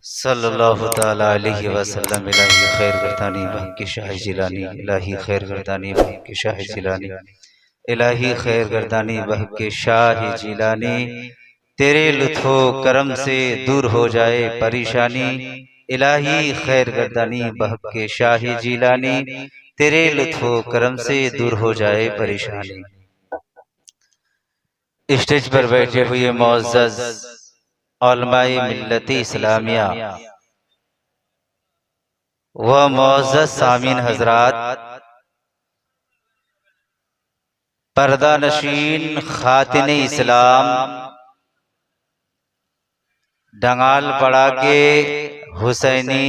सल्लल्लाहु ताला अलैहि वसल्लम। इलाही खैर गर्दानी बहकी शाह जिलानी, इलाही खैर गर्दानी बहकी शाह जिलानी, इलाही खैर गर्दानी बहकी शाह जिलानी। तेरे लुत्फो करम से दूर हो जाए परेशानी, इलाही खैर गर्दानी बहके शाह जिलानी। तेरे लुत्फो करम से दूर हो जाए परेशानी। स्टेज पर बैठे हुए मुअज़्ज़ज़ उलमाए मिल्लत इस्लामिया व मुअज़्ज़ज़ सामीन हजरात, पर्दा नशीन खातिन इस्लाम, डंगाल पड़ा के हुसैनी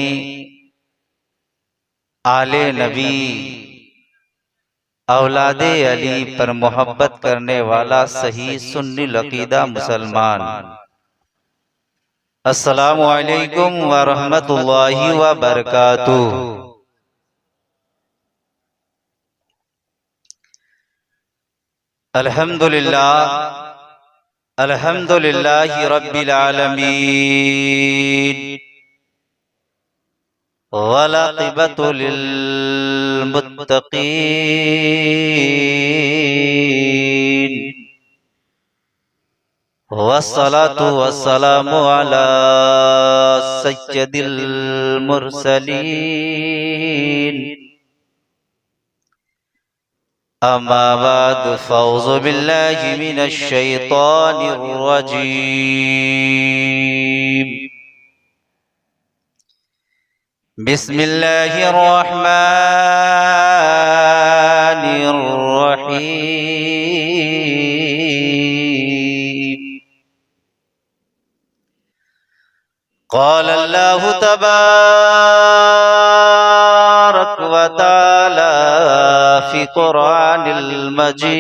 आले नबी औलादे अली पर मोहब्बत करने वाला सही सुन्नी अकीदा मुसलमान, अस्सलामु अलैकुम व रहमतुल्लाहि व बरकातुहू। अल्हम्दुलिल्लाह, अल्हम्दुलिल्लाहि रब्बिल आलमीन, वल आक़िबतु लिल मुत्तक़ीन, वस्सलातु वस्सलामु अला सय्यदिल मुरसलीन। अम्मा बाद फ़अऊज़ु बिल्लाहि मिनश शैतानिर रजीम। बिस्मिल्लाहिर रहमानिर रहीम। क़ाल अल्लाहु तबारक व तआला फ़ी क़ुरआनिल मजीद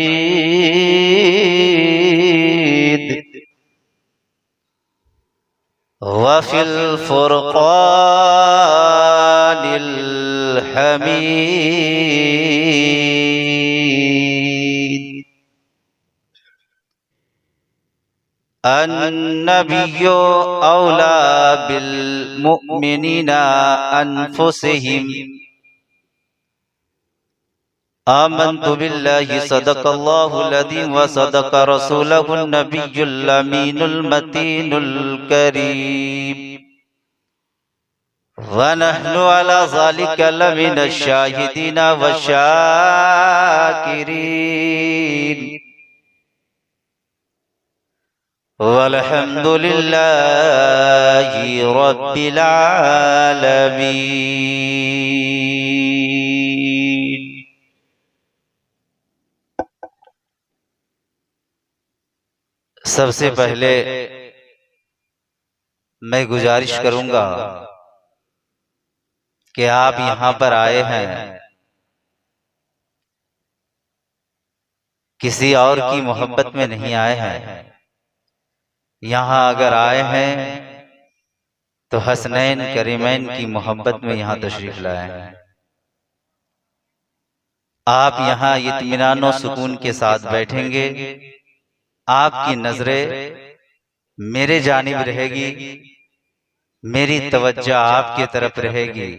व फ़िल फ़ुरक़ानिल हमीद। अन्नबिय्यु औला बिल मुमिनीना अनफुसिहिम। आमन्तु बिल्लाहि सदक़ल्लाहुल अज़ीम व सदक़ रसूलुहुन नबियुल अमीनुल मतीनुल करीम। व नहनु अला ज़ालिका लमिनश शाहिदीना व शाकिरीन। वल्हम्दुलिल्लाहि रब्बिल आलमीन। सबसे पहले मैं गुजारिश करूंगा कि आप यहाँ पर आए हैं, किसी और की मोहब्बत में नहीं आए हैं। यहाँ अगर आए हैं तो हसनैन करीमैन की मोहब्बत में यहाँ तशरीफ लाए हैं। आप यहाँ इत्मीनान सुकून के साथ बैठेंगे, आपकी नजरें मेरे जानिब रहेगी, मेरी तवज्जो आपकी तरफ रहेगी।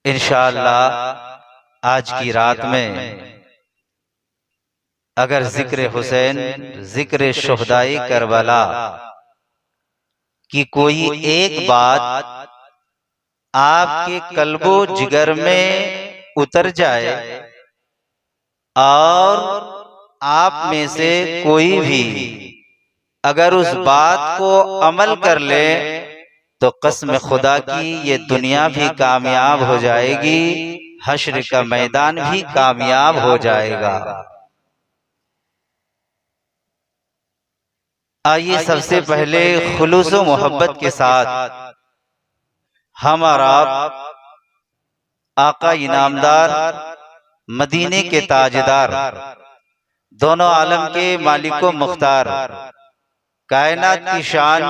इंशाअल्लाह आज की रात में अगर जिक्र हुसैन, जिक्र शुहदाए करबला की कोई एक बात आपके कल्बो जिगर में उतर जाए और आप में से कोई भी अगर उस बात को अमल कर ले तो कसम खुदा की ये दुनिया भी कामयाब हो जाएगी, हश्र का मैदान भी कामयाब हो जाएगा। आइए सबसे पहले खुलूस व मोहब्बत के साथ हमारा आका इनामदार, मदीने के ताजदार, दोनों आलम के मालिको मुख्तार, कायनात की शान,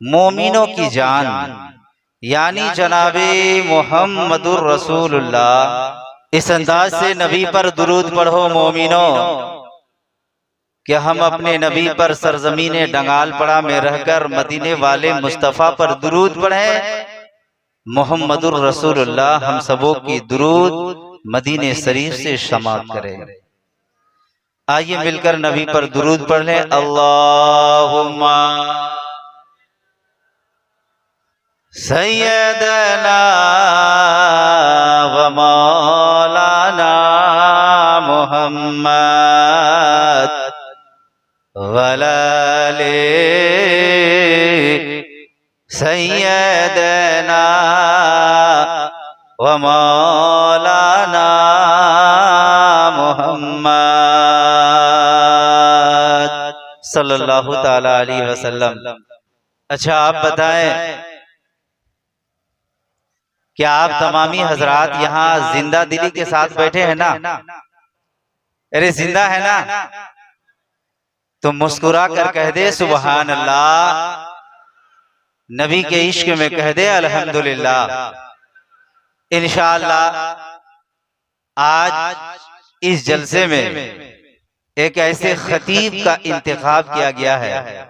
मोमिनों की जान, यानी जनाबे मुहम्मदुर रसूलुल्लाह, इस अंदाज से नबी पर दुरूद पढ़ो मोमिनो कि हम अपने नबी पर सरजमीने डंगाल पड़ा में रहकर मदीने वाले मुस्तफ़ा पर दुरूद पढ़ें। मोहम्मदुर रसूलुल्लाह हम सबों की दुरूद मदीने शरीफ से समाअत करें। आइए मिलकर नबी पर दुरूद पढ़ लें। अल्लाहुम्मा सय्यदना व मौलाना मुहम्मद वलाले सय्यदना व मौलाना मुहम्मद सल्लल्लाहु ताला अलैहि वसल्लम। अच्छा, आप बताएं, क्या आप तमामी हजरात यहाँ जिंदा दिली के साथ बैठे हैं ना? अरे जिंदा है ना? तो मुस्कुरा कर कह दे सुबहान अल्लाह, नबी के इश्क में कह दे अल्हम्दुलिल्लाह। इंशाअल्लाह आज इस जलसे में एक ऐसे खतीब का इंतखाब किया गया है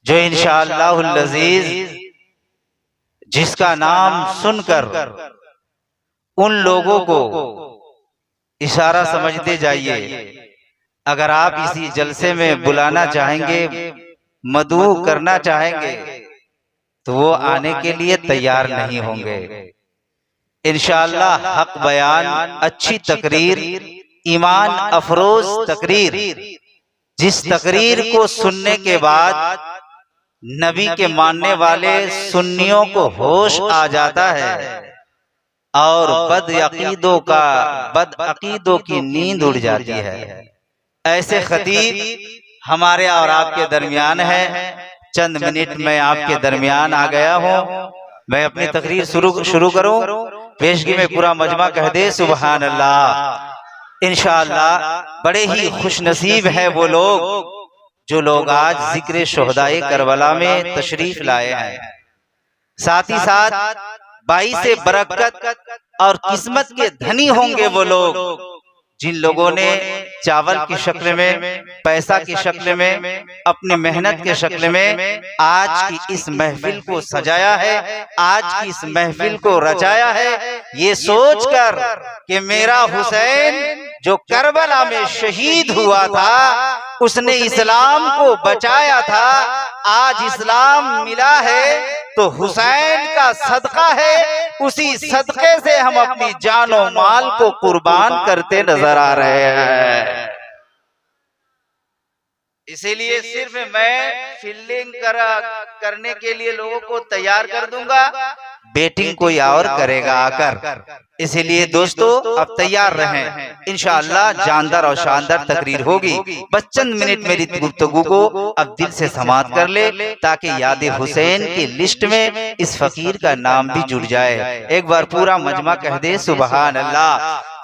जो इंशाअल्लाहुल अज़ीज जिसका नाम सुनकर उन लोगों को इशारा समझते जाइए, अगर आप इसी जलसे में बुलाना चाहेंगे, मदऊ करना चाहेंगे, तो वो आने के लिए तैयार नहीं होंगे। इंशाअल्लाह हक बयान, अच्छी तकरीर, ईमान अफरोज तकरीर, जिस तकरीर को सुनने के बाद नबी के मानने वाले सुन्नियों को होश आ जाता है और बदअकीदों की नींद उड़ जाती है। ऐसे खतीब हमारे और आपके दरमियान है। चंद मिनट में आपके दरमियान आ गया हूँ। मैं अपनी तकरीर शुरू करूँ। पेशगी में पूरा मजमा कह दे सुबहान अल्लाह। इंशाअल्लाह बड़े ही खुशनसीब है वो लोग जो लोग आज जिक्र शोहदाए करबला में तशरीफ लाए हैं। साथ ही साथ 22 बरकत और किस्मत के धनी होंगे वो लोग जिन लोगों ने चावल की शक्ल में, पैसा की शक्ल में, अपनी मेहनत के शक्ल में आज की इस महफिल को सजाया है, आज की इस महफिल को रचाया है, ये सोचकर कि मेरा हुसैन जो करबला में शहीद हुआ था, उसने इस्लाम को बचाया था। आज इस्लाम मिला है तो हुसैन का सदका है, उसी सदके से हम अपनी जानो माल को कुर्बान करते नजर आ रहे हैं। इसीलिए सिर्फ मैं फील्डिंग करने के लिए लोगों को तैयार कर दूंगा, बैटिंग कोई और करेगा आकर। इसीलिए दोस्तों अब तैयार रहें, इंशाअल्लाह जानदार और शानदार तकरीर होगी। बस चंद मिनट मेरी गुफ्तगू को अब दिल से समाप्त कर ले ताकि याद हुसैन की लिस्ट में इस फकीर का नाम भी जुड़ जाए। एक बार पूरा मजमा कह दे सुबहान अल्लाह।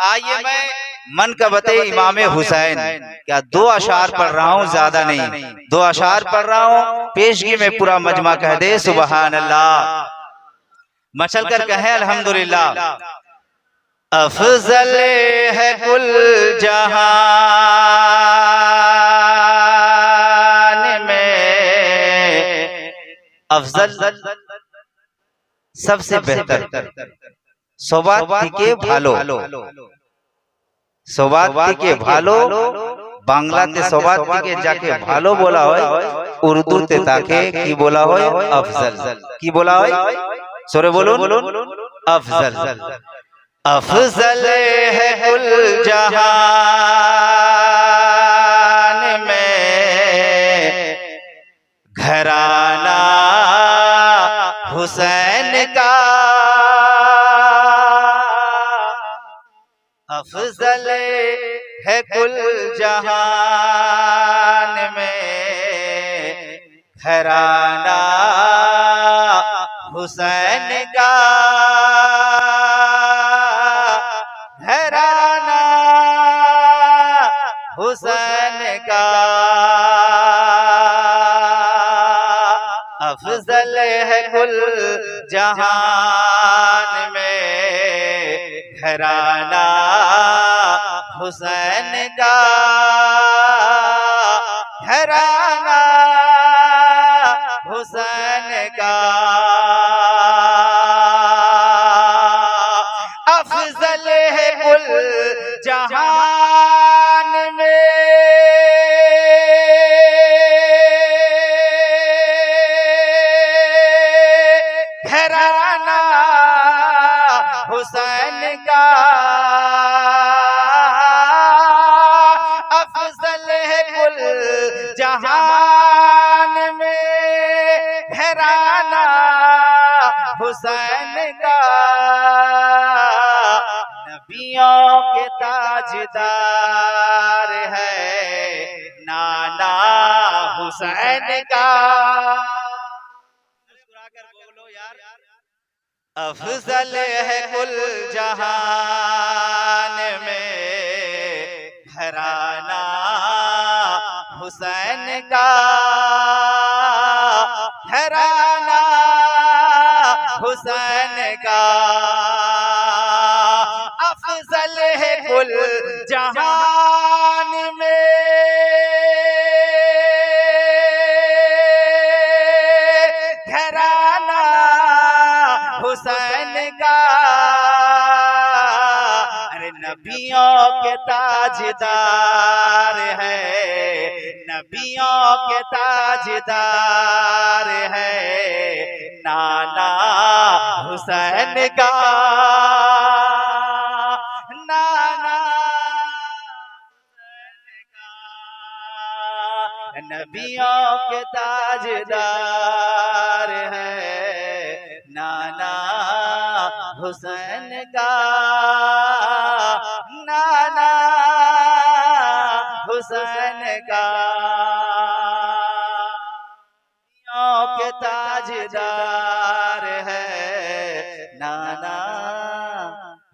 आइए मैं मनकबते इमाम हुसैन, क्या 2 अशार पढ़ रहा हूँ, ज्यादा नहीं, 2 अशार पढ़ रहा हूँ। पेशगी में पूरा मजमा कह दे सुबहान अल्लाह। मचल कर कहे अल्हम्दुलिल्लाह। अफजल है कुल जहान में, अफजल सबसे बेहतर, सौबात के भालो, सौबात के भालो, बांग्लाते सौबात के जाके भालो बोला हो, उर्दू ते ताके की बोला हो अफजल, की बोला हो सोरे बोलो अफजल। अफजल है कुल जहान में घराना हुसैन का, अफजल है कुल जहान में घराना हुसैन का, घराना हुसैन का। अफजल है कुल जहान में घराना हुसैन का। घराना हुसैन का अफजल है कुल जहान में। घराना हुसैन का अफजल है कुल जहान में। घराना हुसैन का नबियों के ताजदार है नाना हुसैन का। बोलो यार, अफजल है कुल जहान में। घराना हुसैन का घराना हुसैन का अफजल है कुल जहान में। घराना हुसैन का अरे नबियों के ताजदार है नबियों के ताजदार है नाना हुसैन का। नाना नबियों के ताजदार है नाना हुसैन का। नाना हुसैन का के ताजदार है नाना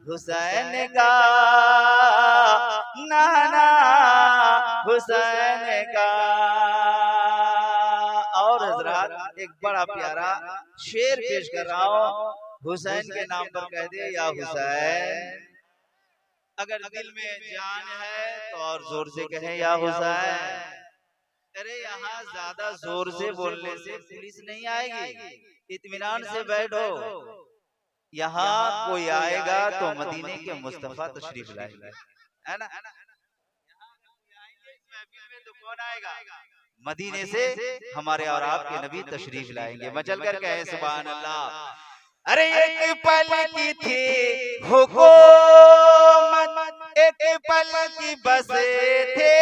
हुसैन का। नाना हुसैन का। और हजरात एक बड़ा प्यारा शेर पेश कर रहा हूँ। हुसैन के नाम पर कह दे या हुसैन। अगर दिल में जान है तो और जोर से कहें या हुसैन। अरे यहाँ ज्यादा जोर से बोलने से पुलिस नहीं आएगी, इत्मीनान से बैठो। यहाँ कोई आएगा तो मदीने के मुस्तफा तशरीफ लाएंगे, है ना। तो कौन आएगा? मदीने से हमारे और आपके नबी तशरीफ लाएंगे। मचल कर कहे सुभान अल्लाह। अरे एक पल की थी हुकूमत, एक पल की बस थे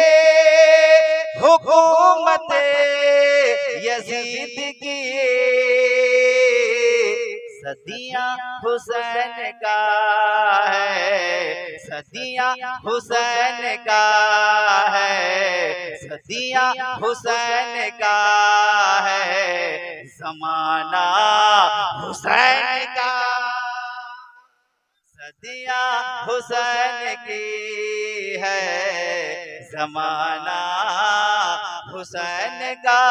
हुकूमत यजीद की। सदियां हुसैन का है सदियां हुसैन का है सदियां हुसैन का है ज़माना हुसैन का। सदियां हुसैन की है ज़माना हुसैन का।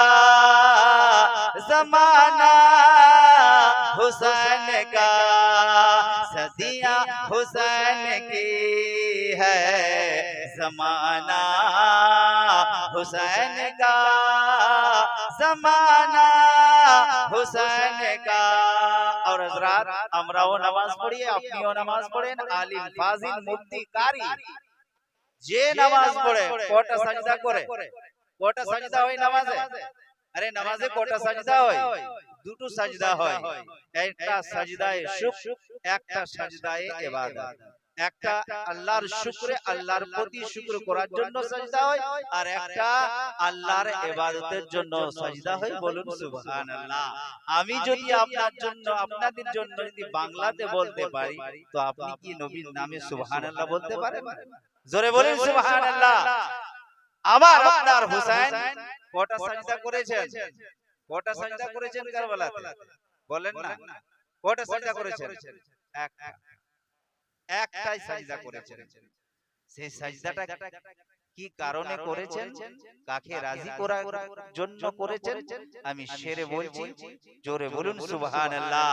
ज़माना हुसैन का। सदियां हुसैन की है ज़माना हुसैन का। ज़माना हुसैन का। और हज़रात আমরাও নামাজ পড়ি, আপনিও নামাজ পড়েন, আলিম ফাজিল মুফতি কারি যে নামাজ পড়ে কয়টা সাজদা করে? কয়টা সাজদা হয় নামাজে? আরে নামাজে কয়টা সাজদা হয়? দুটো সাজদা হয়। একটা সাজদায়ে শুকর, একটা সাজদায়ে ইবাদত। একটা আল্লাহর শুকরে আল্লাহর প্রতি শুকর করার জন্য সাজদা হয়, আর একটা আল্লাহর ইবাদতের জন্য সাজদা হয়। বলুন সুবহানাল্লাহ। আমি যদি আপনার জন্য আপনাদের জন্য যদি বাংলাতে বলতে পারি তো আপনি কি নবীর নামে সুবহানাল্লাহ বলতে পারেন? জোরে বলুন সুবহানাল্লাহ। আমার আপনার হুসাইন কয়টা সাজদা করেছেন? কয়টা সাজদা করেছেন কারবালাতে? বলেন না, কয়টা সাজদা করেছেন? একটাই সাজদা করেছেন। সেই সাজদাটা কি কারণে করেছেন, কাকে রাজি করার জন্য করেছেন, আমি শেরে বলছি, জোরে বলুন সুবহানাল্লাহ।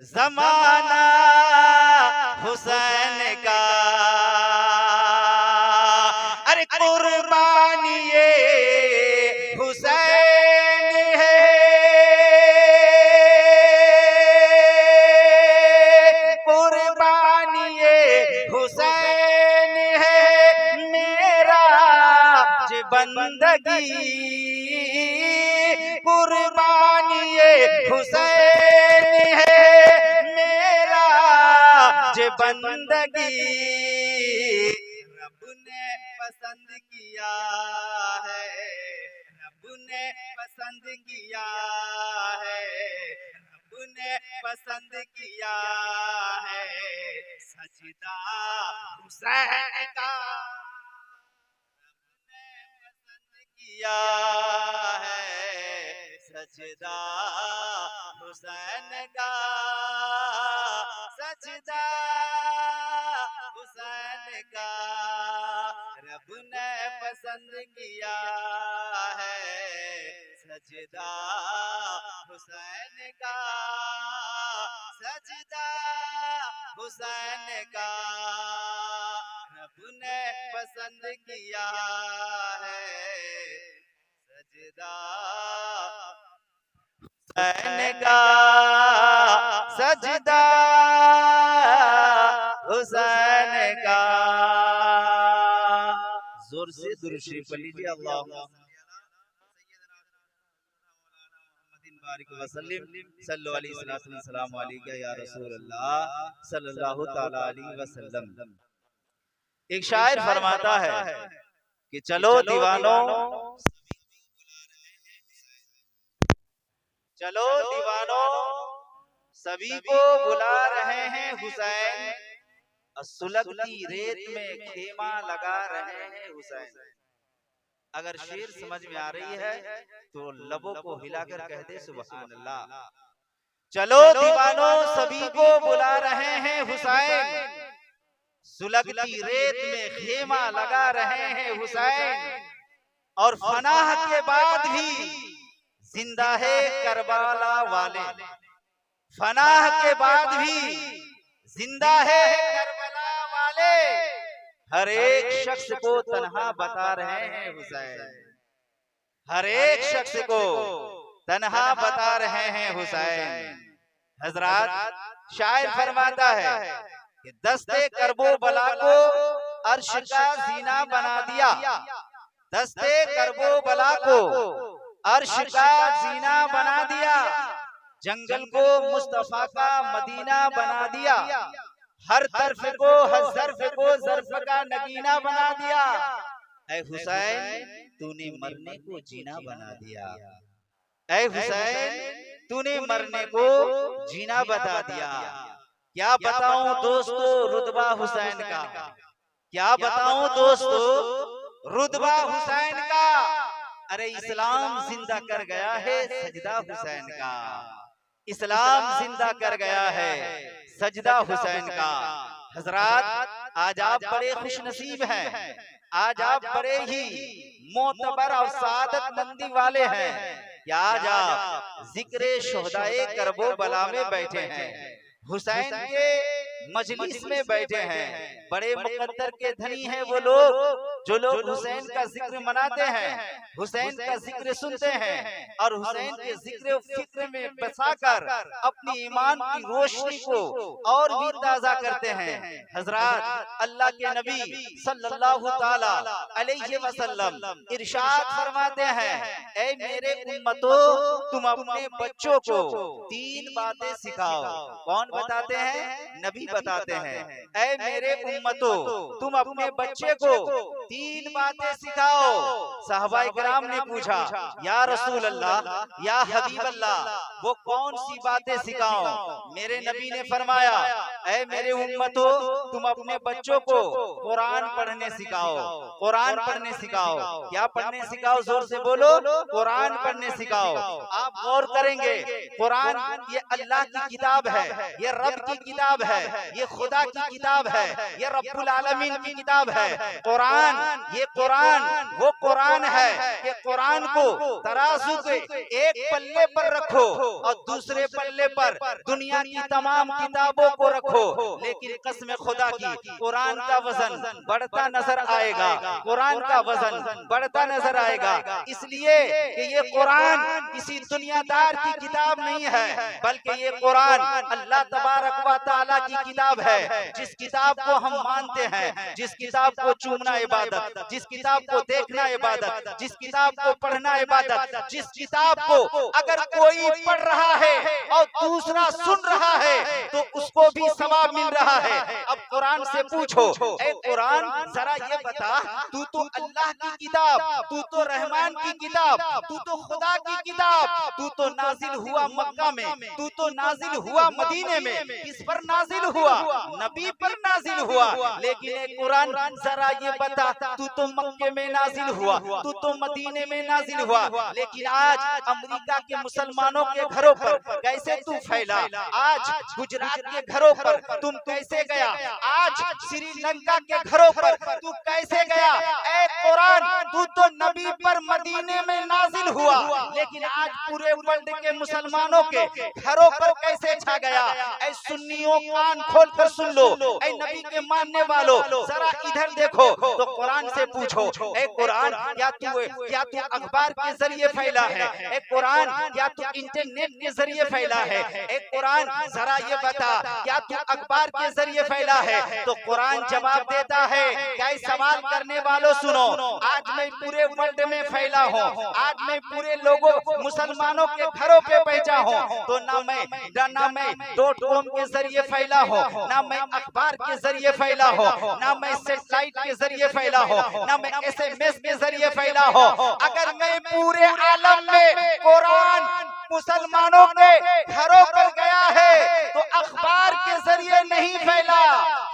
ज़माना हुसैन का। अरे कुर्बानी बंदगी, कुर्बानी हुसैन है मेरा जे बंदगी। रब ने पसंद किया है, रब ने पसंद किया है, रब ने पसंद किया है सजदा हुसैन का। रब ने पसंद किया है सजदा हुसैन का, सजदा हुसैन का। रब ने पसंद किया है सजदा हुसैन का, सजदा हुसैन का। रब ने पसंद किया है सजदा हुसैन का, सजदा हुसैन का। जोर से दुरूद शरीफ पढ़ लीजिए। अल्लाह सल्लल्लाहु अलैहि या रसूल अल्लाह सल्लल्लाहु तआला अलैहि वसल्लम। एक शायर फरमाता है कि चलो दीवानों, चलो दीवानों सभी को बुला रहे हैं हुसैन, सुलगती रेत में खेमा लगा रहे हैं हुसैन। अगर शेर समझ में आ रही है तो लबों को हिलाकर कह दे सुभान अल्लाह। चलो दीवानों सभी को बुला रहे हैं हुसैन, सुलगती रेत में खेमा लगा रहे हैं हुसैन। और फनाह के बाद भी जिंदा है करबला वाले, फनाह के बाद भी जिंदा है करबला वाले। हर एक शख्स को तन्हा बता रहे हैं हुसैन, हर एक शख्स को तन्हा बता रहे हैं हुसैन। हजरात शायर फरमाता है कि दस्ते करबो बला को अर्श का जीना बना दिया, दस्ते करबो बला को अर्श का जीना बना दिया। जंगल को मुस्तफा का मदीना बना दिया, हर तरफ को हर ज़र्फ को ज़र्फ का नगीना बना दिया। ऐ हुसैन तूने मरने को जीना बना दिया, ऐ हुसैन तूने मरने को जीना बता दिया। क्या बताऊं दोस्तों रुतबा हुसैन का, क्या बताऊं दोस्तों रुतबा हुसैन का। अरे इस्लाम जिंदा कर गया है सजदा हुसैन का, इस्लाम जिंदा कर गया है सजदा हुसैन का। हजरात आज आप बड़े खुश नसीब हैं, आज आप बड़े ही मोतबर और सादत मंदी वाले हैं कि आज आप जिक्रे शोहदाए करबो बला में बैठे हैं, हुसैन के मजलिस में बैठे हैं। बड़े मुकद्दर के धनी हैं वो लोग जो लोग हुसैन का जिक्र मनाते हैं, हुसैन का जिक्र सुनते हैं और हुसैन के जिक्र फिक्र में बसाकर अपनी ईमान की रोशनी को और भी ताजा करते हैं। हजरात अल्लाह के नबी सल्लल्लाहु ताला अलैहि वसल्लम इरशाद फरमाते हैं, ऐ मेरे उम्मतों तुम अपने बच्चों को तीन बातें सिखाओ। कौन बताते हैं? नबी बताते हैं। ऐ मेरे उम्मतों तुम अपने बच्चे को तीन बातें सिखाओ। साहबाए किराम ने पूछा या रसूल अल्लाह या हबीब अल्लाह वो कौन सी बातें सिखाओ? मेरे नबी ने फरमाया, ऐ मेरे उम्मतों तुम अपने बच्चों को कुरान पढ़ने सिखाओ, कुरान पढ़ने सिखाओ। क्या पढ़ने सिखाओ? जोर से बोलो, कुरान पढ़ने सिखाओ। आप गौर करेंगे कुरान ये अल्लाह की किताब है, ये रब की किताब है, ये खुदा की किताब है, ये रब्बुल आलमीन की किताब है। कुरान ये कुरान वो कुरान है कि कुरान को तराजू के एक पल्ले पर रखो और दूसरे पल्ले पर दुनिया की तमाम किताबों को रखो, लेकिन कसम खुदा की कुरान का वजन बढ़ता नजर आएगा, कुरान का वजन बढ़ता नजर आएगा। इसलिए कि ये कुरान किसी दुनियादार की किताब नहीं है, बल्कि ये कुरान अल्लाह तबारक व तआला की किताब है, जिस किताब को हम मानते हैं, जिस किताब को चूमना इबादत, जिस किताब को देखना इबादत, जिस किताब को पढ़ना इबादत, जिस किताब को अगर कोई पढ़ रहा है और दूसरा सुन रहा है तो उसको भी सवाब मिल रहा है। अब कुरान से पूछो, ए कुरान जरा ये बता, तू तो अल्लाह की किताब, तू तो रहमान की किताब, तू तो खुदा की किताब, तू तो नाजिल हुआ मक्का में, तू तो नाजिल हुआ मदीने में, किस पर नाजिल हुआ? नबी पर नाजिल हुआ। लेकिन ए कुरान जरा ये बता, तू तो मक्के में नाजिल हुआ, तू तो मदीने में नाजिल हुआ, लेकिन आज अमेरिका के मुसलमानों के घरों पर कैसे तू फैला? आज गुजरात के घरों पर तुम कैसे गया? आज श्रीलंका के घरों पर तू कैसे गया? ए कुरान, तू तो नबी पर मदीने में नाजिल हुआ, लेकिन आज पूरे वर्ल्ड के मुसलमानों के घरों पर कैसे छा गया? ऐ सुन्नियों, कान खोल कर सुन लो, ऐ नबी के मानने वालों जरा इधर देखो तो कुरान से पूछो, ऐ कुरान क्या तू अखबार के जरिए फैला है? ऐ कुरान क्या तू इंटरनेट के जरिए फैला है? ऐ कुरान जरा ये बता, क्या तू अखबार के जरिए फैला है? तो कुरान जवाब देता है, क्या सवाल करने वालों सुनो, आज मैं पूरे वर्ल्ड में फैला हूँ, आज मैं पूरे लोगों मुसलमानों के घरों पे पहुंचा हूँ, तो ना मैं .com के जरिए फैला हूँ, ना मैं अखबार के जरिए फैला हूँ, ना मैं सेटेलाइट के जरिए फैला हूँ, ना मैं SMS के जरिए फैला हूँ। अगर मैं पूरे आलम में कुरान मुसलमानों के घरों पर गया है तो अखबार के जरिए नहीं फैला,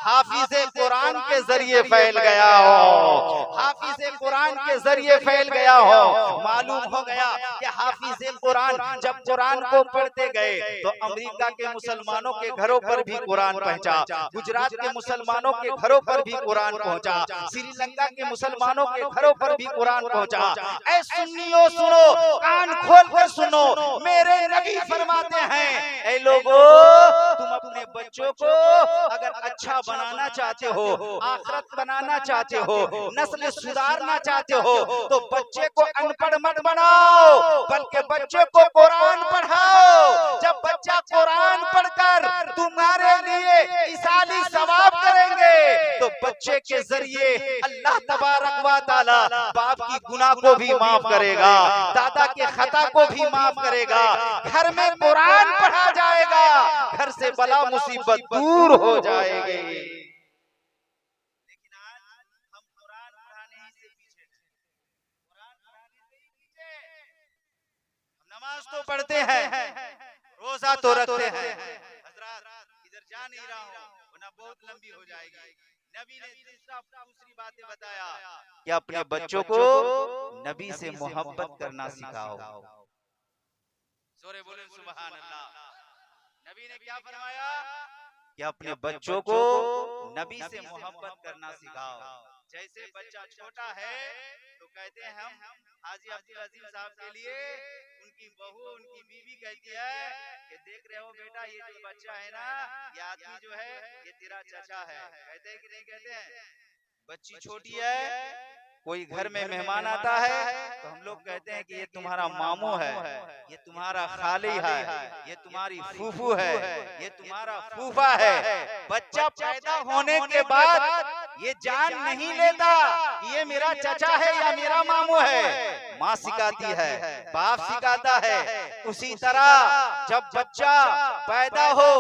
हाफिज़े कुरान के जरिए फैल गया हो, हाफिज़े कुरान के जरिए फैल गया हो। मालूम हो गया कि हाफिज़े कुरान जब कुरान को पढ़ते गए तो अमेरिका के मुसलमानों के घरों पर भी कुरान पहुंचा, गुजरात के मुसलमानों के घरों पर भी कुरान पहुंचा, श्रीलंका के मुसलमानों के घरों पर भी कुरान पहुंचा। ऐ सुन्नियों सुनो, कान खोल कर सुनो, मेरे नबी फरमाते हैं, ऐ लोगों, तुम अपने बच्चों को अगर अच्छा बनाना चाहते हो, आखिरत बनाना चाहते हो, नस्ल सुधारना चाहते हो, तो बच्चे को अनपढ़ मत बनाओ, बल्कि बच्चे को कुरान पढ़ाओ। जब बच्चा कुरान पढ़कर तुम्हारे लिए इसाली सवाब करेंगे तो बच्चे के जरिए अल्लाह तबारक व तआला बाप की गुनाह को भी माफ करेगा, दादा के खता को भी माफ करेगा, घर में कुरान पढ़ा जाएगा, घर से बला मुसीबत दूर हो जाएगी। लेकिन आज हम कुरान पढ़ाने ही से पीछे, कुरान पढ़ाने से ही पीछे। हम नमाज तो पढ़ते हैं, रोजा तो रखते हैं। हजरात, इधर जा नहीं रहा हूँ वरना बहुत लंबी हो जाएगी। नबी ने दूसरी बातें बताया कि अपने बच्चों को नबी से मोहब्बत करना सिखाओ। जोरे बोले सुभान अल्लाह। नबी ने क्या फरमाया कि अपने बच्चों को नबी से मोहब्बत करना सिखाओ। जैसे बच्चा छोटा है तो कहते हैं हम हाजी अब्दुल अजीम साहब के लिए उनकी बहू, उनकी बीवी कहती है कि देख रहे हो बेटा, ये जो बच्चा है ना, ये आदमी जो है ये तेरा चचा है। कहते हैं कि नहीं कहते हैं? बच्ची छोटी है, कोई घर में मेहमान आता है तो हम लोग कहते हैं कि ये तुम्हारा मामू है, ये तुम्हारा खाली है, ये तुम्हारी फूफू है, ये तुम्हारा फूफा है। बच्चा पैदा होने के बाद ये जान नहीं लेता कि ये मेरा चचा है या मेरा मामू है। माँ सिखाती है, बाप सिखाता है। उसी तरह जब बच्चा पैदा हो,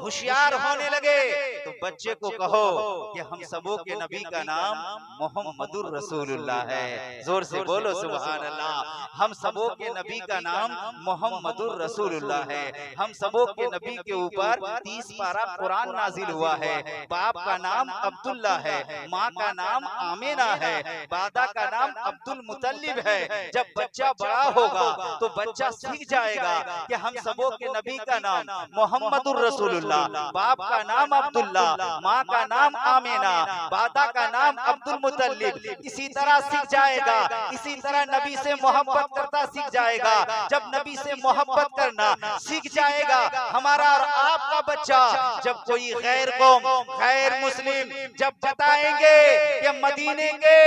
होशियार होने लगे तो बच्चे को कहो कि हम सबों के नबी का नाम मोहम्मदुर रसूलुल्लाह है। जोर से बोलो सुभान अल्लाह। हम सबों के नबी का नाम मोहम्मदुर रसूलुल्लाह है। हम सबों के नबी के ऊपर 30 पारा कुरान नाजिल हुआ है। बाप का नाम अब्दुल्ला है, माँ का नाम आमिना है, दादा का नाम अब्दुल मुतल्लिब है। जब बच्चा बड़ा होगा तो बच्चा सीख जाएगा कि हम सबों के नबी का नाम मोहम्मदुर रसूलुल्लाह, बाप का नाम अब्दुल्ला, माँ का नाम आमिना, दादा का नाम अब्दुल मुतल्लिब। इसी तरह सीख जाएगा, इसी तरह नबी से मोहब्बत करता सीख जाएगा। जब नबी से मोहब्बत करना सीख जाएगा हमारा और आपका बच्चा, जब कोई गैर कौम, गैर मुस्लिम जब बताएंगे कि मदीने के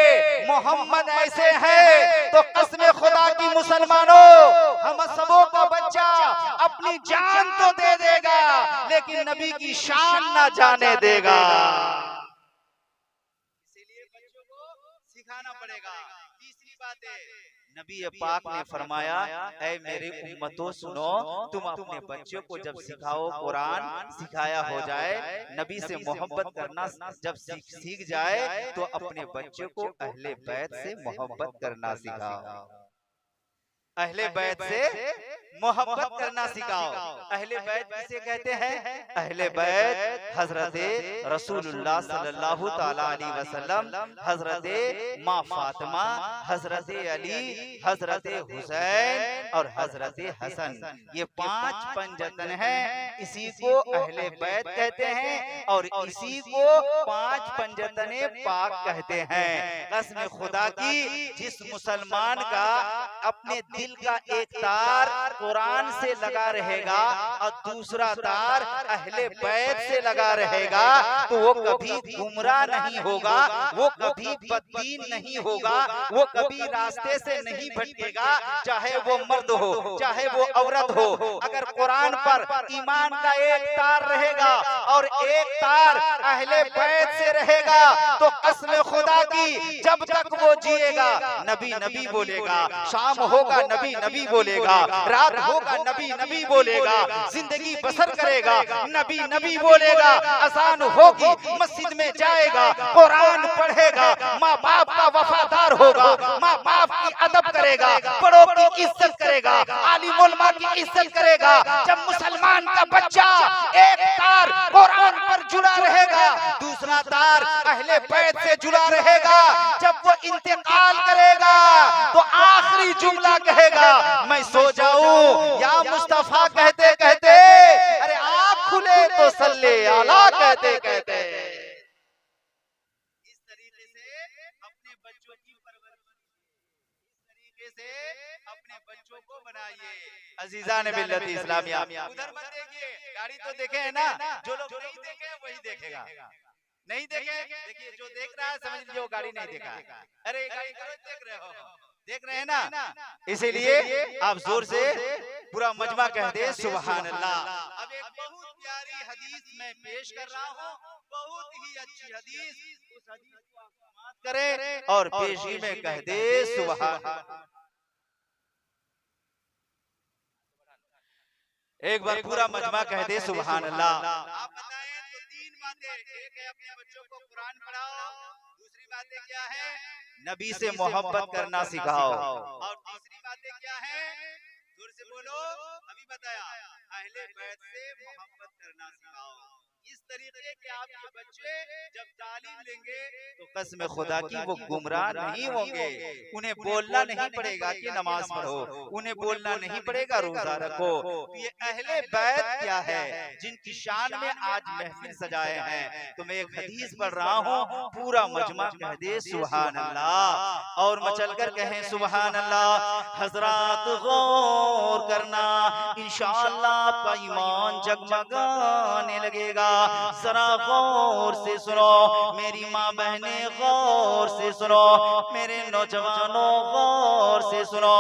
मोहम्मद ऐसे हैं, तो कसम खुदा की मुसलमानों, हम सबों का बच्चा अपनी जान तो दे देगा लेकिन नबी की शान ना जाने देगा। इसीलिए बच्चों को सिखाना पड़ेगा। तीसरी बात है, नबी पाक ने फरमाया, ऐ मेरे उम्मतों सुनो, तुम अपने बच्चों को जब सिखाओ, कुरान सिखाया हो जाए, नबी से मोहब्बत करना जब सीख जाए तो अपने बच्चों को अहले बैत से मोहब्बत करना सिखाओ। अहले बैत से मोहब्बत करना सिखाओ। अहले बैत किसे कहते हैं? अहले बैत हजरत रसूलुल्लाह सल्लल्लाहु ताला अलैहि वसल्लम, हजरत माँ फातिमा, हजरत अली, हजरत हुसैन और हजरत हसन, ये 5 पंजतन हैं। इसी को अहले बैत कहते हैं और इसी को 5 पंजतने पाक कहते हैं। कसम खुदा की, जिस मुसलमान का अपने दिल का एक तार कुरान से लगा रहेगा और दूसरा तार अहले बैत से लगा रहेगा तो वो कभी गुमराह नहीं होगा, वो कभी बददीन नहीं होगा, वो कभी रास्ते से नहीं भटकेगा, चाहे वो मर्द हो चाहे वो औरत हो। अगर कुरान पर ईमान का एक तार रहेगा और एक तार अहले बैत से रहेगा तो कसम खुदा की, जब तक वो जिएगा नबी नबी बोलेगा, शाम होगा नबी नबी बोलेगा, रात होगा नबी नबी बोलेगा, जिंदगी बसर करेगा नबी नबी बोलेगा, अजान होगी मस्जिद में जाएगा, कुरान पढ़ेगा, माँ बाप का वफादार होगा, माँ बाप की अदब करेगा, बड़ों की इज्जत करेगा, आलिम उलमा की इज्जत करेगा। जब मुसलमान का बच्चा एक तार कुरान पर जुड़ा रहेगा, दूसरा तार अहले बैत से जुड़ा रहेगा, जब वो इंतकाल करेगा तो आखिरी जुमला कहेगा, मैं सो जाऊं या मुस्तफा कहते कहते, अरे आँख खुले तो सल्ले आला कहते कहते। इस तरीके से अपने बच्चों की परवरिश, इस तरीके से अपने बच्चों को बनाइए। अजीजान मिल्लत इस्लामिया, उधर मत देखिए, गाड़ी तो देखे है ना, जो लोग नहीं देखे वही देखेगा, नहीं देखे देखिए, जो देख रहा है समझ लीजिए वो गाड़ी नहीं देखा। अरे गाड़ी करो, देख रहे हो, देख रहे हैं ना, इसीलिए आप जोर से पूरा मजमा कहते हैं सुभान अल्लाह। अब एक बहुत प्यारी हदीस मैं पेश कर रहा हूँ, बहुत ही अच्छी हदीस, उस हदीस को आप समाअत करें और पेशी में कह दे सुभान। एक बार पूरा मजमा कह दे सुभान अल्लाह। आप बताएं तो 3 बातें, एक है अपने बच्चों को कुरान पढ़ाओ, दूसरी बातें क्या है? नबी से मोहब्बत करना सिखाओ, और तीसरी बातें क्या है? जोर से बोलो, अभी बताया, अहले बैत से मोहब्बत करना सिखाओ। इस तरीके के आपके बच्चे जब तालीम लेंगे तो कसम खुदा की वो गुमराह नहीं होंगे। उन्हें बोलना नहीं पड़ेगा कि नमाज पढ़ो, उन्हें बोलना नहीं पड़ेगा रोजा रखो। ये अहले बैत क्या है जिनकी शान में आज महफिल सजाए हैं। तो मैं एक हदीस पढ़ रहा हूँ, पूरा मजमा कह दे सुभान अल्लाह, और मचल कर कहें सुभान अल्लाह। हजरात गौर करना, इंशाअल्लाह आपका ईमान जगमगाने लगेगा। जरा गौर से सुनो मेरी माँ बहने, गौर से सुनो मेरे नौजवानों, गौर से सुनो।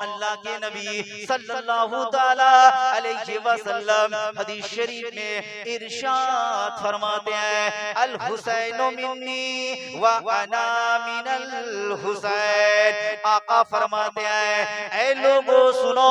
अल्लाह के नबी सल्लल्लाहु ताला अलैहि वसल्लम हदीस शरीफ में इरशाद फरमाते हैं, अल हुसैन मिन्नी व अना मिनल हुसैन। आका फरमाते हैं, ऐ लोगों सुनो,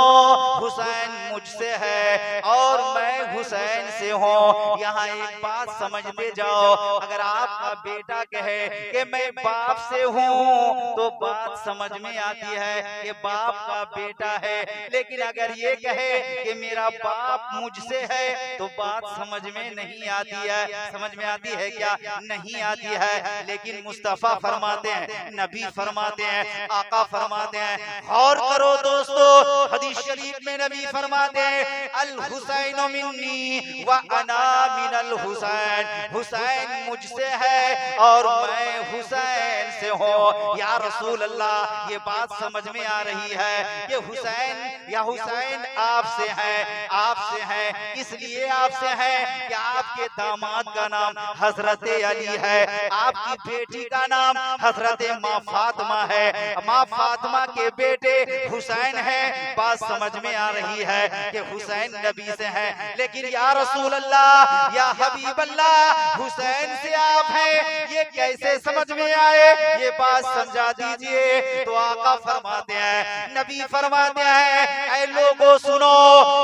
हुसैन मुझसे है और मैं हुसैन से हूँ। यहाँ एक बात समझते जाओ, अगर आपका बेटा कहे कि मैं बाप से हूँ तो बात समझ में आती है कि बाप का बेटा है, लेकिन अगर ये कहे कि मेरा बाप मुझसे है तो बात समझ में नहीं आती है। समझ में आती है क्या? नहीं आती है। लेकिन मुस्तफा फरमाते हैं, नबी फरमाते हैं, आका फरमाते हैं, गौर करो दोस्तों, हदीस शरीफ में नबी फरमाते हैं, अल हुसैन मिन्नी व अना मिन मिनल हुसैन, हुसैन मुझसे है और मैं हुसैन से हूँ। या रसूल अल्लाह, ये बात समझ में आ रही है, ये हुसैन या हुसैन आपसे हैं, आपसे हैं, इसलिए आपसे हैं कि आपके दामाद का नाम हजरत अली है, आपकी बेटी का नाम हजरत माँ फातिमा है, माँ फातिमा के बेटे हुसैन है। बात समझ में आ रही है कि हुसैन नबी से है, लेकिन या रसूल अल्लाह, या हबीब अल्लाह, हुसैन से आप हैं, ये कैसे समझ में आए, ये बात समझा दीजिए। तो आका फरमाते हैं, नबी फरमाते हैं, ऐ लोगों सुनो,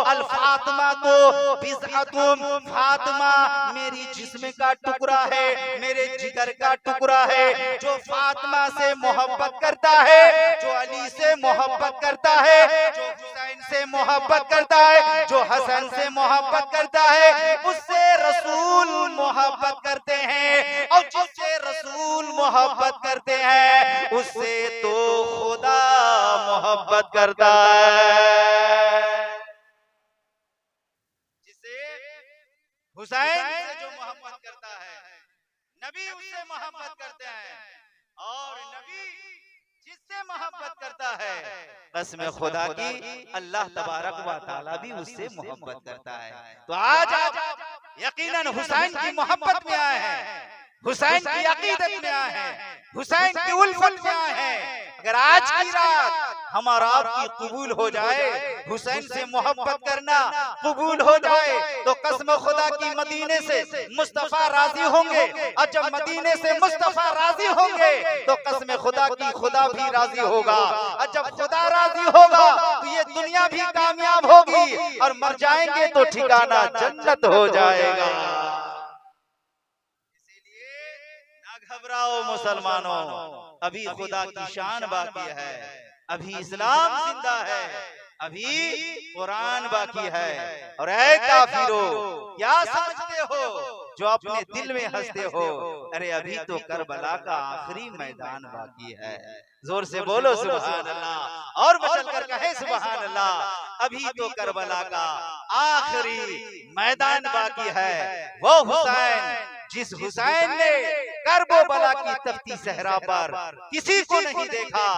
अल फातिमा तो बिज़अतुम, फातिमा मेरी जिस्म का टुकड़ा है, मेरे जिगर का टुकड़ा है। जो फातिमा से मोहब्बत करता है, जो अली से मोहब्बत करता है, जो हुसैन से मोहब्बत करता है, जो हसन से मोहब्बत करता है, उससे रसूल मोहब्बत करते हैं, और जिससे रसूल मोहब्बत करते हैं, उससे तो खुदा मोहब्बत करता है। जिसे हुसैन से जो मोहब्बत करता है, नबी उससे मोहब्बत करते हैं, और नबी जिससे मोहब्बत करता है, कसम खुदा की अल्लाह तबारक व तआला भी उससे मोहब्बत करता है। तो आज आप यकीनन हुसैन की मोहब्बत में आए हैं, हुसैन की अकीदत में आए हैं, हुसैन की उल्फत में आए हैं। अगर आज की रात हमारा आपकी कबूल हो जाए, हुसैन से मोहब्बत करना कबूल हो जाए, तो कसम खुदा की मदीने से मुस्तफा राजी होंगे, और जब मदीने से मुस्तफा राजी होंगे तो कसम खुदा की खुदा भी राजी होगा, और जब खुदा राजी होगा तो ये दुनिया भी कामयाब होगी, और मर जाएंगे तो ठिकाना जन्नत हो जाएगा। घबराओ मुसलमानों, अभी खुदा की शान बाकी है, अभी इस्लाम जिंदा है, अभी कुरान बाकी है। और ऐ काफिरो, क्या समझते हो जो अपने दिल में हंसते हो, अरे अभी तो करबला का आखिरी मैदान बाकी है। जोर से बोलो सुभान अल्लाह, और बचल कर कहे सुभान अल्लाह। अभी तो करबला का आखिरी मैदान बाकी है। वो हुसैन, जिस हुसैन ने करबला की तख्ती सहरा पर किसी को नहीं देखा,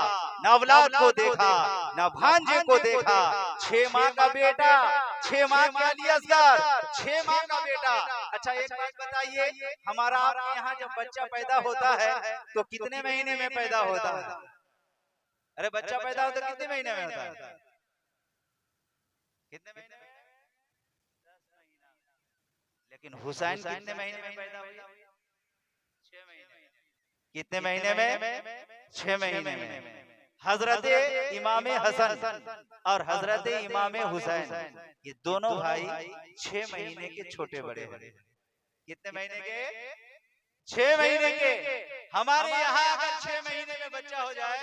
न औलाद को देखा, न भांजे को देखा, 6 माह का बेटा, 6 माह के अली असगर, 6 माह का बेटा। अच्छा एक बात बताइए, हमारा आपके यहाँ जब बच्चा पैदा होता है तो कितने महीने में पैदा होता है? अरे बच्चा पैदा होता है कितने महीने में होता है? कितने महीने में? 10 महीना। लेकिन हुसैन कितने महीने में पैदा हुआ? 6 महीने में। कितने महीने में? 6 महीने में। हजरत इमाम हसन और हजरत इमाम हुसैन, ये दोनों भाई 6 महीने के छोटे बड़े बड़े। कितने महीने के? 6 महीने के। हमारे यहाँ अगर 6 महीने में बच्चा हो जाए,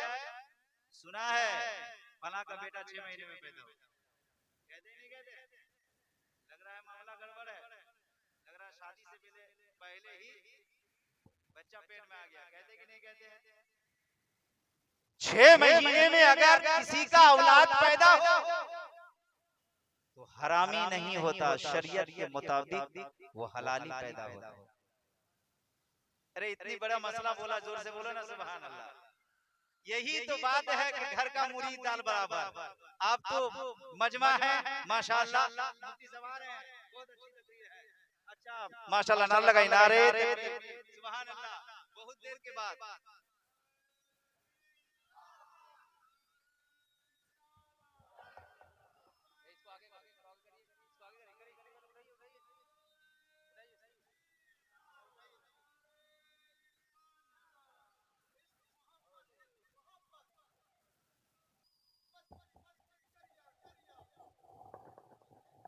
सुना है फला का बेटा 6 महीने में पैदा हो, कहते नहीं कहते? लग रहा है मामला गड़बड़ है, लग रहा है शादी से पहले ही बच्चा पेट में आ गया, कहते कि नहीं कहते हैं? 6 महीने में अगर किसी का औलाद पैदा हो तो हरामी नहीं होता, शरीयत के मुताबिक वो हलाली पैदा होता है। अरे इतनी बड़ा मसला बोला, जोर से बोलो ना सुभान अल्लाह। यही तो बात है कि घर का मुरीद दाल बराबर। आप तो मजमा है माशाअल्लाह, मुफ्ती सवार हैं, बहुत अच्छी तकरीर है। अच्छा माशाअल्लाह, नारा लगाई, नारे सुभान अल्लाह। बहुत देर के बाद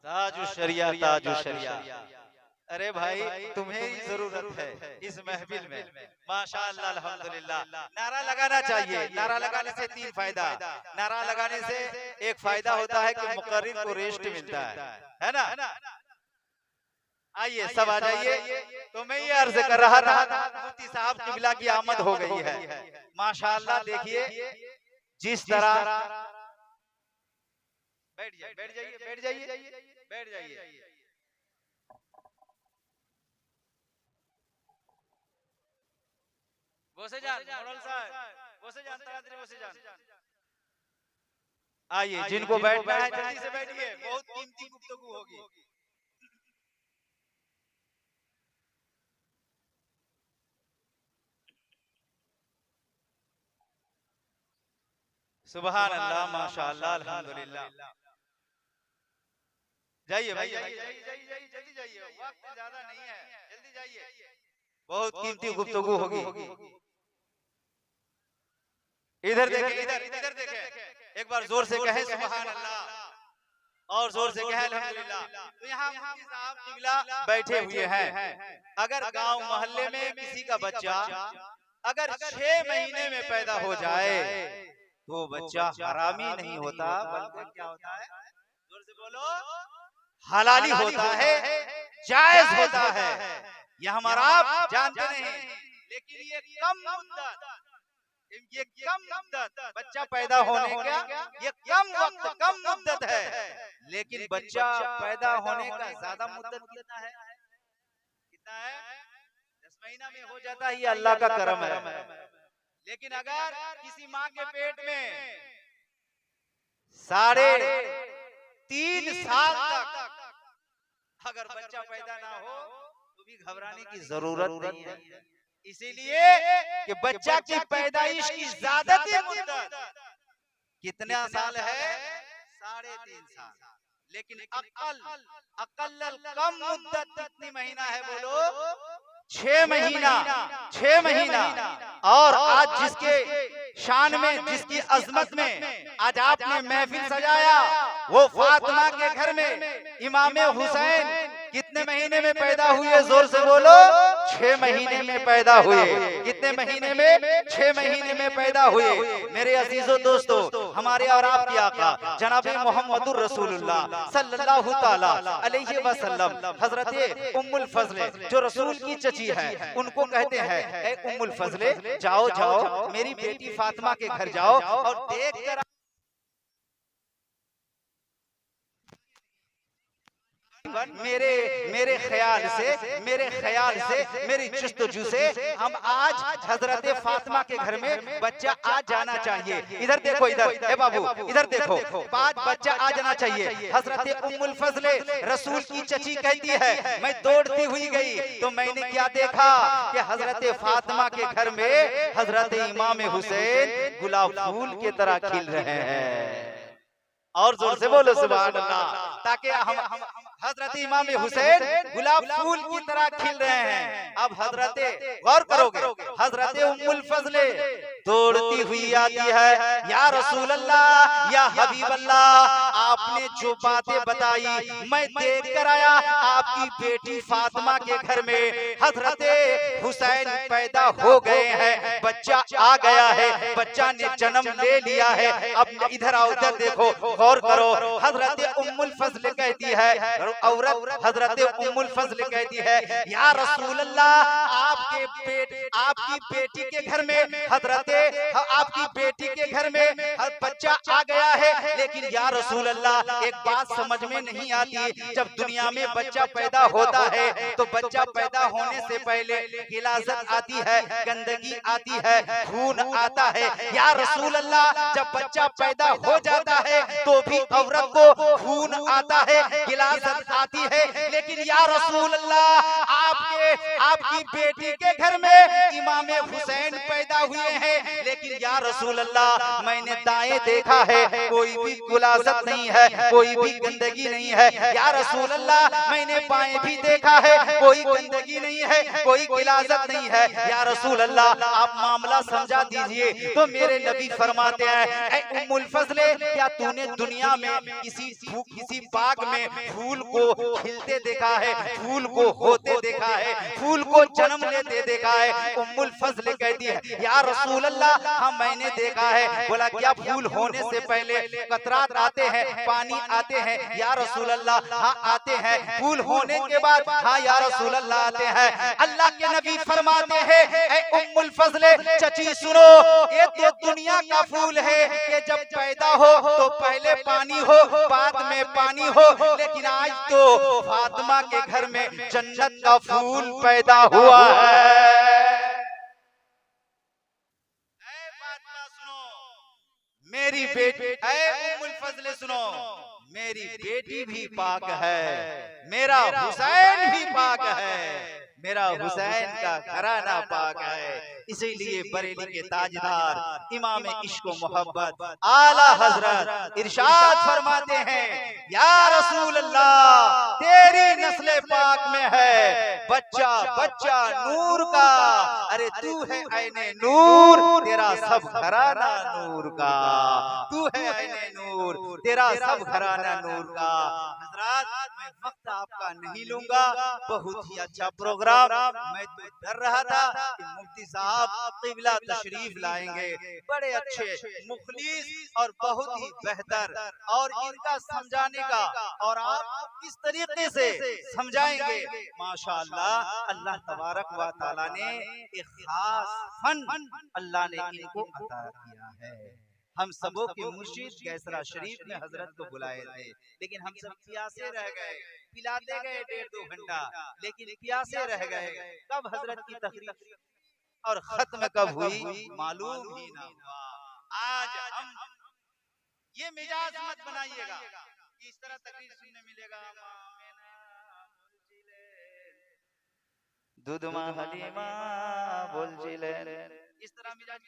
ताजु शरिया, ताजु शरिया। अरे भाई तुम्हें ही जरूरत है इस महफिल में, माशाअल्लाह अल्हम्दुलिल्लाह। नारा लगाना चाहिए। नारा लगाने से 3 फायदा। नारा लगाने से एक फायदा होता है कि मुकर्रिर को रेस्ट मिलता है ना? आइए सब आ जाइए। तो मैं ये अर्ज कर रहा था, मुफ्ती साहब किबला की आमद हो गई है माशाअल्लाह। देखिए जिस तरह, बैठ जाइए बैठ जाइए बैठ जाइए बैठ जाइए। बोसे जान मोड़ल साहब, बोसे जान तारात्री, बोसे जान आइए, जिनको बैठना है जल्दी से बैठिए, बहुत कीमती गुफ्तगू होगी। सुभान अल्लाह, माशाअल्लाह, अल्हम्दुलिल्लाह। जाइए भाई, जाइए जल्दी जाइए, वक्त ज्यादा नहीं है, जल्दी जाइए, बहुत कीमती गुफ्तगू होगी। इधर देखें, इधर देखें, एक बार जोर से कहें सुभान अल्लाह और जोर से कहें अल्हम्दुलिल्लाह। तो यहाँ मुफ्ती साहब किबला बैठे हुए हैं। अगर गांव मोहल्ले में किसी का बच्चा अगर 6 महीने में पैदा हो जाए तो बच्चा हरामी नहीं होता, बल्कि क्या होता है? जोर से बोलो, हलाली होता है, जायज होता है। ये हमारा आप जानते नहीं, लेकिन ये कम मुद्दत बच्चा पैदा होने का ये कम वक्त, कम मुद्दत है, लेकिन बच्चा पैदा होने का ज्यादा मुद्दत कितना है? कितना है? 10 महीना में हो जाता है, ये अल्लाह का करम है। लेकिन अगर किसी माँ के पेट में 3.5 साल तक अगर बच्चा पैदा ना हो तो भी घबराने की जरूरत नहीं है। इसीलिए कि बच्चा की पैदाइश की ज्यादती मुद्दत कितना साल है? 3.5 साल। लेकिन अकल कम मुद्दत कितनी महीना है? बोलो, 6 महीना। 6 महीना। और आज जिसके शान में, जिसकी अजमत में आज आपने महफिल सजाया, वो फातिमा के घर में इमाम हुसैन कितने महीने में पैदा हुए? जोर से बोलो, 6 महीने में पैदा हुए। कितने महीने में? 6 महीने में पैदा हुए। मेरे अजीजों दोस्तों, हमारे और आपके आका जनाब मोहम्मदुर रसूलुल्लाह सल्लल्लाहु ताला अलैहि वसल्लम हजरत उम्मुल फजले, जो रसूल की चची है, उनको कहते हैं, ए उम्मुल फजले, जाओ जाओ मेरी बेटी फातिमा के घर जाओ और देख कर मेरे ख्याल से मेरी जुस्तजू से हम आज हजरत फातिमा के घर में बच्चा आ जाना चाहिए। इधर देखो, इधर, ए बाबू इधर देखो, आज बच्चा आ जाना चाहिए। हजरत उम्मुल फजले रसूल की चची कहती है, मैं दौड़ती हुई गई तो मैंने क्या देखा कि हजरत फातिमा के घर में हजरत इमाम हुसैन गुलाब फूल की तरह खिल रहे हैं। और जोर से बोलो सुभान अल्लाह, ताकि हम हजरत इमाम हुसैन गुलाब फूल की तरह खिल रहे हैं। अब हजरत, गौर करोगे, हजरत उम्मुल फजले दौड़ती हुई आती है, या रसूल अल्लाह, या हबीब अल्लाह, आपने जो बातें बताई मैं देख कर आया, आपकी बेटी फातिमा के घर में हजरत हुसैन पैदा हो गए हैं, बच्चा आ गया है, बच्चा ने जन्म ले लिया है। अब इधर आओ, इधर देखो, गौर करो। हजरत उम्मुल फजल कहती है, औरत हजरत उम्मुल फजल कहती है, या रसूल अल्लाह, आपकी बेटी के घर में आपकी बेटी के घर में बच्चा आ गया है, लेकिन या रसूल अल्लाह, एक बात समझ में नहीं आती, जब दुनिया में बच्चा पैदा होता है तो बच्चा पैदा होने से पहले गिलाजत आती है, गंदगी आती है, खून आता है। या रसूल अल्लाह, जब बच्चा पैदा हो जाता है तो भी औरत को खून आता है, गिलाजत आती है, लेकिन या रसूल अल्लाह, आपकी बेटी के घर में इमाम हुसैन पैदा हुए हैं, लेकिन या रसूल अल्लाह, मैंने दाएं देखा है, कोई भी गुलाजत नहीं है, कोई भी गंदगी नहीं है। या रसूल अल्लाह, मैंने बाएं भी देखा है, कोई गंदगी नहीं है, कोई गिलाजत नहीं है। या रसूल अल्लाह, आप मामला समझा दीजिए। तो मेरे नबी फरमाते हैं, ऐ उम्मुल फजले, क्या तूने दुनिया में किसी बाग में फूल को खिलते देखा है, फूल को होते देखा है, फूल को जन्म लेते देखा है? उम्मुल फजल कहती है, या रसूल अल्लाह, हाँ मैंने देखा है। बोला, क्या फूल होने से पहले कतरात आते हैं, पानी आते हैं? या रसूल अल्लाह, हाँ आते हैं। फूल होने के बाद? हाँ या रसूल अल्लाह, आते हैं। अल्लाह के नबी फरमाते हैं, ऐ उम्मुल फजल, चची सुनो, ये तो दुनिया का फूल है, ये जब पैदा हो तो पहले पानी हो, बाद में पानी हो, लेकिन आज तो फातिमा के घर में जन्नत का फूल पैदा हुआ है। मेरी बेटी ऐ उम्मुल फजल सुनो, मेरी बेटी भी पाक है, मेरा हुसैन भी पाक है, मेरा हुसैन का घराना पाक है। इसीलिए बरेली के ताजदार इमाम इश्क व मोहब्बत आला हजरत इरशाद फरमाते हैं, या रसूल अल्लाह तेरी नस्ल पाक में है बच्चा बच्चा नूर का, अरे तू है ऐने नूर तेरा सब घराना नूर का, तू है ऐने नूर तेरा सब घराना नूर का। हजरात मैं वक्त आपका नहीं लूंगा, बहुत ही अच्छा प्रोग्राम, मैं तो डर रहा था कि मुफ्ती साहब क़िबला तशरीफ लाएंगे, बड़े अच्छे मुखलिस और बहुत ही बेहतर, और इनका समझाने का और आप किस तरीके से समझाएंगे, माशाअल्लाह अल्लाह तबारक व तआला ने एक खास फन अल्लाह ने इनको अता किया है। हम सबों के मुर्शिद कैसरा शरीफ ने हजरत को बुलाए थे, लेकिन हम सब प्यासे रह गए, पिलाते गए 1.5-2 घंटा, लेकिन प्यासे रह गए। कब हजरत की तकरीर और खत्म कब हुई मालूम ही ना हुआ। आज हम ये मिजाज मत बनाइएगा कि इस तरह तकरीर सुनने मिलेगा, दुदमा हलीमा बोल जिले, इस तरह मिजाज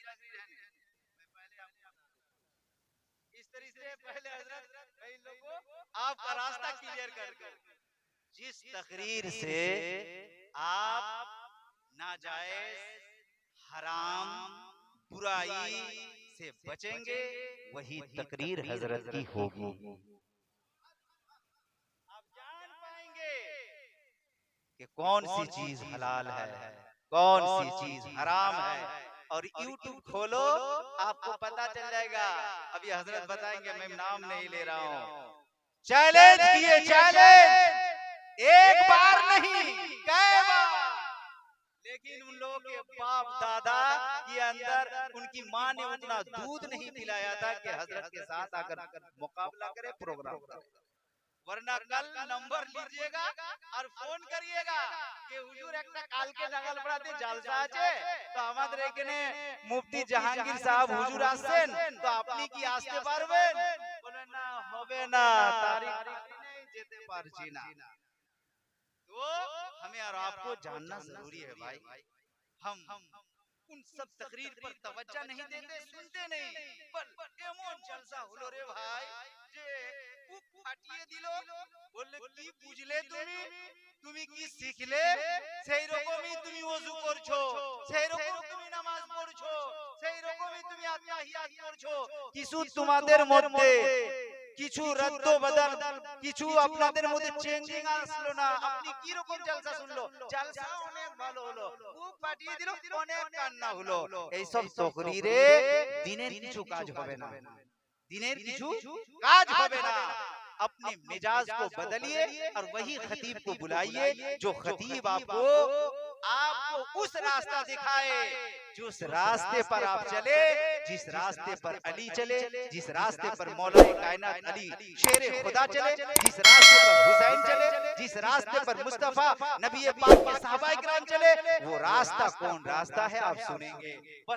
इस तरीके से पहले हजरत कई लोगों आपका रास्ता क्लियर कर, जिस तकरीर से आप नाजायज हराम बुराई से बचेंगे वही तकरीर हजरत की होगी। आप जान पाएंगे कि कौन सी चीज हलाल है, कौन सी चीज हराम है, और यूट्यूब खोलो आपको पता चल जाएगा। अभी हजरत बताएंगे, मैं नाम नहीं ले रहा हूँ। चैलेंज किए, चैलेंज एक बार नहीं कई बार, लेकिन उन लोगों के बाप दादा के अंदर उनकी माँ ने उतना दूध नहीं पिलाया था कि हजरत के साथ आकर मुकाबला करे, प्रोग्राम करे। वरना कल नंबर लीजिएगा और फोन करिएगा कि हुजूर একটা কালকে নাগালপাড়াতে জলসা আছে, তো আমাদের এখানে মুফতি জাহাঙ্গীর সাহেব হুজুর আসছেন, তো আপনি কি আসতে পারবেন? বলে না হবে না, তারিখ নেই, যেতে পারছি না। तो हमें और आपको जानना जरूरी है भाई, हम उन सब तकरीर पर तवज्जो नहीं देते, सुनते नहीं, पर एमन जलसा হলো রে ভাই যে বুক ফাটিয়ে দিল, বললে কি বুঝলে তুমি, তুমি কি শিখলে, সেই রকমই তুমি ওযু করছো, সেই রকম তুমি নামাজ পড়ছো, সেই রকমই তুমি আত্তাহিয়াত পড়ছো, কিছু তোমাদের মধ্যে কিছু রদ্দ বদল, কিছু আপনাদের মধ্যে চেঞ্জিং আসলো না। আপনি কি রকম জলসা শুনলো, জলসা অনেক ভালো হলো, বুক ফাটিয়ে দিল, অনেক কান্না হলো, এই সব তকরীরে দিনের কিছু কাজ হবে না, দিনের কিছু কাজ হবে না। अपने मिजाज को बदलिए और वही खतीब को बुलाइए, जो खतीब आपको उस रास्ता दिखाए जिस रास्ते पर आप चले, जिस रास्ते पर अली चले, जिस रास्ते पर मौला कायनात अली शेर खुदा चले, जिस रास्ते पर हुसैन चले, जिस रास्ते पर मुस्तफा नबी पाक के सहाबा इकराम चले, वो रास्ता कौन रास्ता है आप सुनेंगे। बस